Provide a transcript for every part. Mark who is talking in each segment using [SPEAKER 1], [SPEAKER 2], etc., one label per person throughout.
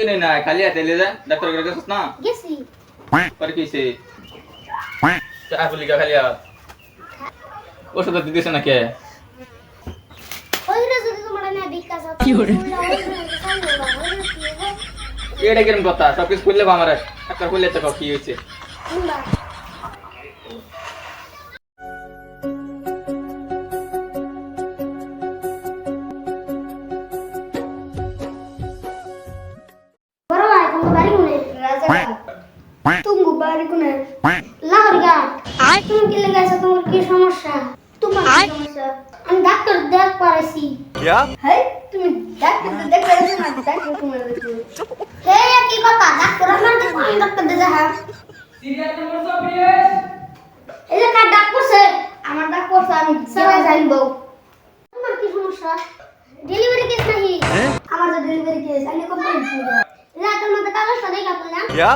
[SPEAKER 1] দিনই না খালি হাতে এলে যা ডাক্তার কাছে গেছিস না
[SPEAKER 2] গেছি
[SPEAKER 1] পরে কিছে চা বলি খালি হাত ওষুধ দিতেছ না কে
[SPEAKER 2] ওইরে যদি তোমার না বিকাশ কি করে
[SPEAKER 1] এটা কিরম কথা সব কিছু করলে আমার ডাক্তার করলে তো কি হয়েছে
[SPEAKER 2] तुमको बारी को नहीं लाहौरिया तुम के लगा ऐसा तुम की समस्या तुम्हारी समस्या हम डॉक्टर देख पा रही
[SPEAKER 3] क्या
[SPEAKER 2] है तुम डॉक्टर देख रहे हो ना डॉक्टर तुम्हारे हे की কথা डॉक्टर हम डॉक्टर दे जा
[SPEAKER 1] সিরিয়াল নম্বর 24
[SPEAKER 2] এই যে কার ডাক করছে আমার ডাক করছে আমি সবাই জানবো তোমার কি সমস্যা ডেলিভারি কেস নাহি আমার যে ডেলিভারি কেস আমি কমপ্লেইন করব রাতের মধ্যে কাগজটা দেখা পেলাম
[SPEAKER 3] क्या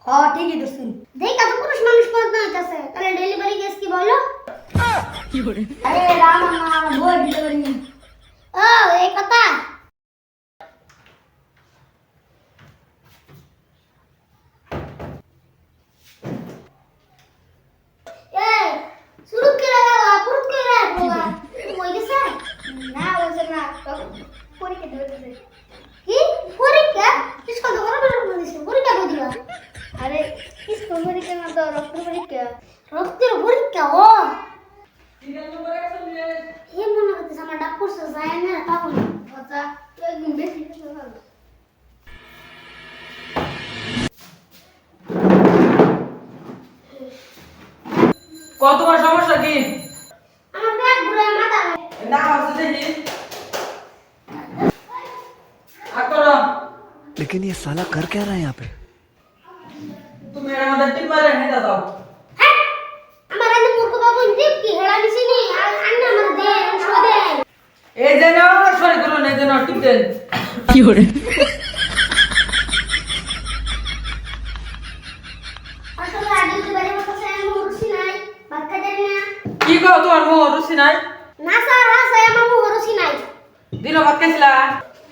[SPEAKER 2] হ্যাঁ ঠিকই দর্শন দেখা তো পুরুষ মানুষ পর্যন্ত হইতাছে তাহলে ডেলিভারি কেস কি বলো কি করে আরে রাম আমার বই ডেলিভারি ও এই কথা এই শুরু করে দাও পুরুত করে রাখবা ওই গেছে না ওই না পরীক্ষা দেবে কি পরীক্ষা কিসকা তো বরাবর বলিস পরীক্ষা কই দিবা আরে কিসকা পরীক্ষা না তো রক্তের পরীক্ষা ও
[SPEAKER 1] সিরিয়াল নম্বর 41
[SPEAKER 2] হে মনে করতে আমার ডাক করছে যায় না পাবো না আচ্ছা তুই একদিন বেশি কিছু না
[SPEAKER 4] কত তোমার সমস্যা কি
[SPEAKER 2] আমার পেট ঘুরে মাথা
[SPEAKER 4] না হচ্ছে দেখি আকরা
[SPEAKER 3] लेकिन ये साला कर क्या रहा है यहाँ पे
[SPEAKER 4] তুমি এর মধ্যে টিপ মারে হেঁটে দাও
[SPEAKER 2] হ্যাঁ আমার আনে মূর্খ বাবু টিপ কি হেলা দিছিনি আর আন্না আমার দে শোদে
[SPEAKER 4] এই যে নাও সরি করুন এই যে নাও টিপ দেন
[SPEAKER 3] কি করে
[SPEAKER 2] আসলে আগে তো বাড়ি মতো সে আমি মুরসি নাই বাক্কা জানি না
[SPEAKER 4] কি কও তোমার মুখ রুচি নাই
[SPEAKER 2] না স্যার আছে আমার মুরসি নাই
[SPEAKER 4] দিন ভাত খাইছিলা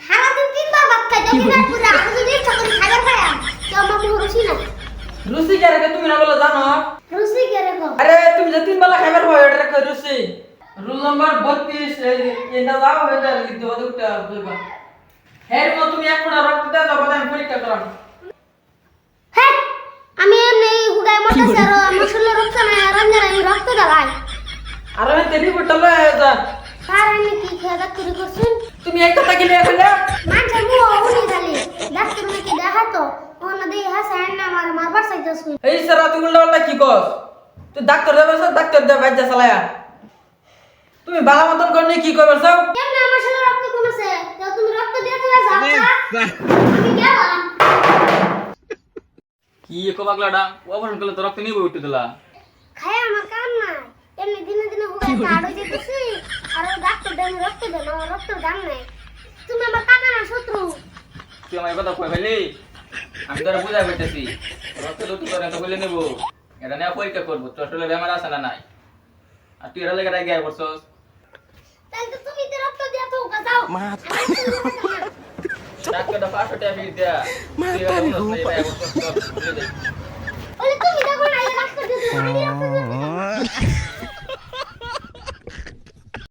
[SPEAKER 2] সারা দিন তিনবার ভাত খাই দেখি না পুরো আমি যদি ইচ্ছা করি খাবার খাই তো আমার মুরসি না
[SPEAKER 4] রুচি কে রে তুমি না বলে জানো
[SPEAKER 2] রুচি কে রে গো
[SPEAKER 4] আরে তুমি যে তিন বেলা খাইবার হয় এটা রেখে রুচি রুল নাম্বার 32 এটা দাও এটা লিখ দাও দুটা বলবা হের মো তুমি এক ফোঁটা রক্ত দাও তবে আমি পরীক্ষা করাম
[SPEAKER 2] হ্যাঁ আমি এমনি হুগাই মতো স্যার আমার শরীরে রক্ত নাই আর আমি রক্ত দালাই
[SPEAKER 4] আর আমি তেরি বটলে যা
[SPEAKER 2] স্যার আমি কি খেয়াল করি করছেন
[SPEAKER 4] তুমি একটা তাকিলে এখন
[SPEAKER 2] মানুষের মুখ উনি খালি ডাক্তার নাকি দেখাতো ওনা দেই হাসান না আমার মারবার চাইতেছ
[SPEAKER 4] এই সারা তুমি উল্টা কি কস তুই ডাক্তার দেবে ডাক্তার দে বাইজা চালায়া তুমি বালা মতন করনি কি করবে সব
[SPEAKER 2] কেমনে আমার শরীরে রক্ত কমেছে তো তুমি রক্ত দিয়ে চলে যাও আমি গেলাম
[SPEAKER 1] কি কো পাগলাডা অপারেশন করলে তো রক্ত নিবে উঠতে দিলা
[SPEAKER 2] খায় আমার কাম নাই এমনি দিনে দিনে হুগাই কার্ড হয়ে যেতেছি আর ওই ডাক্তার দেন রক্ত দেন আমার রক্তের দাম নাই তুমি আমার কাকা না শত্রু
[SPEAKER 1] তুই আমার কথা কই ফেলি আমি তোরা বুঝাই বলতেছি রক্ত দুটো করে তো বলে নেব এটা নিয়ে পরীক্ষা করব তোর আসলে বেমার আছে না নাই আর তুই এর লাগে রাগে আই বসছস
[SPEAKER 2] তাহলে তো তুমি তো রক্ত দিয়া তো যাও
[SPEAKER 1] ডাক্তারটা 500 টাকা ফিস দেয়া তুই এর মধ্যে আই বসছস
[SPEAKER 2] ওলে তুমি দেখো না এই ডাক্তার দিয়ে তুমি রক্ত দিও